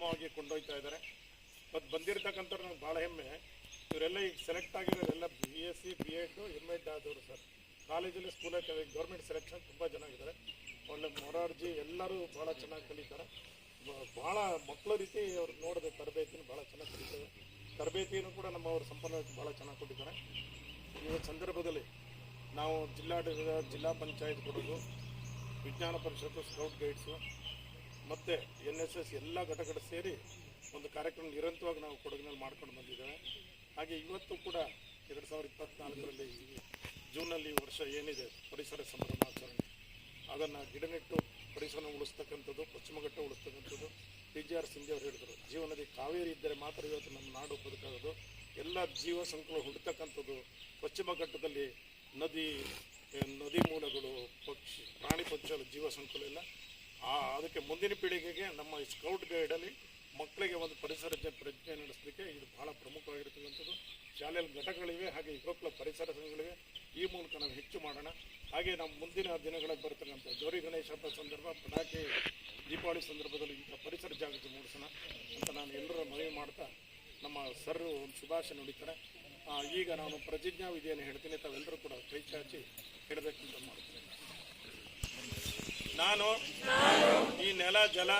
ಉತ್ತಮವಾಗಿ ಕೊಂಡೊಯ್ತಾ ಇದ್ದಾರೆ. ಮತ್ತು ಬಂದಿರತಕ್ಕಂಥವ್ರು ನನಗೆ ಭಾಳ ಹೆಮ್ಮೆ. ಇವರೆಲ್ಲ ಈಗ ಸೆಲೆಕ್ಟ್ ಆಗಿರೋರೆಲ್ಲ BSc B.Ed M.Ed ಆದವರು ಸರ್. ಕಾಲೇಜಲ್ಲಿ ಸ್ಕೂಲಲ್ಲಿ ಗೌರ್ಮೆಂಟ್ ಸೆಲೆಕ್ಷನ್ ತುಂಬ ಚೆನ್ನಾಗಿದ್ದಾರೆ. ಒಳ್ಳೆ ಮೊರಾರ್ಜಿ ಎಲ್ಲರೂ ಭಾಳ ಚೆನ್ನಾಗಿ ಕಲಿತಾರೆ. ಭಾಳ ಮಕ್ಕಳ ರೀತಿ ಅವ್ರು ನೋಡಿದೆ ತರಬೇತಿನ ಭಾಳ ಚೆನ್ನಾಗಿ ಕಲಿತಾರೆ. ತರಬೇತಿಯನ್ನು ಕೂಡ ನಮ್ಮವರು ಸಂಪನ್ನ ಭಾಳ ಚೆನ್ನಾಗಿ ಕೊಟ್ಟಿದ್ದಾರೆ. ಈ ಸಂದರ್ಭದಲ್ಲಿ ನಾವು ಜಿಲ್ಲಾ ಪಂಚಾಯತ್ ಕೊಡೋದು, ವಿಜ್ಞಾನ ಪರಿಷತ್ತು, ಸ್ಕೌಟ್ ಗೈಡ್ಸು ಮತ್ತು NSS ಎಲ್ಲ ಘಟಕಗಳು ಸೇರಿ ಒಂದು ಕಾರ್ಯಕ್ರಮ ನಿರಂತರವಾಗಿ ನಾವು ಕೊಡಗಿನಲ್ಲಿ ಮಾಡ್ಕೊಂಡು ಬಂದಿದ್ದೇವೆ. ಹಾಗೆ ಇವತ್ತು ಕೂಡ 2024ರಲ್ಲಿ ಜೂನಲ್ಲಿ ಈ ವರ್ಷ ಏನಿದೆ ಪರಿಸರ ಸಂಭ್ರಮಾಚರಣೆ, ಅದನ್ನು ಗಿಡ ನೆಟ್ಟು ಪರಿಸರ ಉಳಿಸ್ತಕ್ಕಂಥದ್ದು, ಪಶ್ಚಿಮ ಘಟ್ಟ ಉಳಿಸ್ತಕ್ಕಂಥದ್ದು. TGR ಸಿಂಧೆ ಅವರು ಹೇಳಿದರು, ಜೀವನದಿ ಕಾವೇರಿ ಇದ್ದರೆ ಮಾತ್ರ ಇವತ್ತು ನಮ್ಮ ನಾಡು ಬದುಕಾಗೋದು. ಎಲ್ಲ ಜೀವ ಸಂಕುಲ ಹುಡ್ತಕ್ಕಂಥದ್ದು ಪಶ್ಚಿಮ ಘಟ್ಟದಲ್ಲಿ ನದಿ ಮೂಲಗಳು, ಪ್ರಾಣಿ ಪಕ್ಷಿಗಳ ಜೀವ ಸಂಕುಲ ಇಲ್ಲ. ಅದಕ್ಕೆ ಮುಂದಿನ ಪೀಳಿಗೆಗೆ ನಮ್ಮ ಸ್ಕೌಟ್ ಗೈಡಲ್ಲಿ ಮಕ್ಕಳಿಗೆ ಒಂದು ಪರಿಸರ ಪ್ರಜ್ಞೆ ನಡೆಸಲಿಕ್ಕೆ ಇದು ಭಾಳ ಪ್ರಮುಖವಾಗಿರ್ತಕ್ಕಂಥದ್ದು. ಶಾಲೆಯಲ್ಲಿ ಘಟಕಗಳಿವೆ, ಹಾಗೆ ಯುವಕರ ಪರಿಸರ ಸಂಘಗಳಿವೆ. ಈ ಮೂಲಕ ನಾವು ಹೆಚ್ಚು ಮಾಡೋಣ. ಹಾಗೆ ನಮ್ಮ ಮುಂದಿನ ದಿನಗಳಲ್ಲಿ ಬರ್ತಕ್ಕಂಥ ಗೌರಿ ಗಣೇಶ ಹಬ್ಬ ಸಂದರ್ಭ, ಪಟಾಕಿ ದೀಪಾವಳಿ ಸಂದರ್ಭದಲ್ಲಿ ಇಂಥ ಪರಿಸರ ಜಾಗೃತಿ ಮೂಡಿಸೋಣ ಅಂತ ನಾನು ಎಲ್ಲರ ಮನವಿ ಮಾಡ್ತಾ ನಮ್ಮ ಸರ್ ಒಂದು ಶುಭಾಶಯ ನುಡಿತಾರೆ. ಈಗ ನಾನು ಪ್ರತಿಜ್ಞಾ ವಿಧಿಯನ್ನು ಹೇಳ್ತೀನಿ, ತಾವೆಲ್ಲರೂ ಕೂಡ ಕೈ ಚಾಚಿ ಹೇಳಬೇಕಂತ ಮಾಡ್ತೀನಿ. ನಾನು ಈ ನೆಲ ಜಲ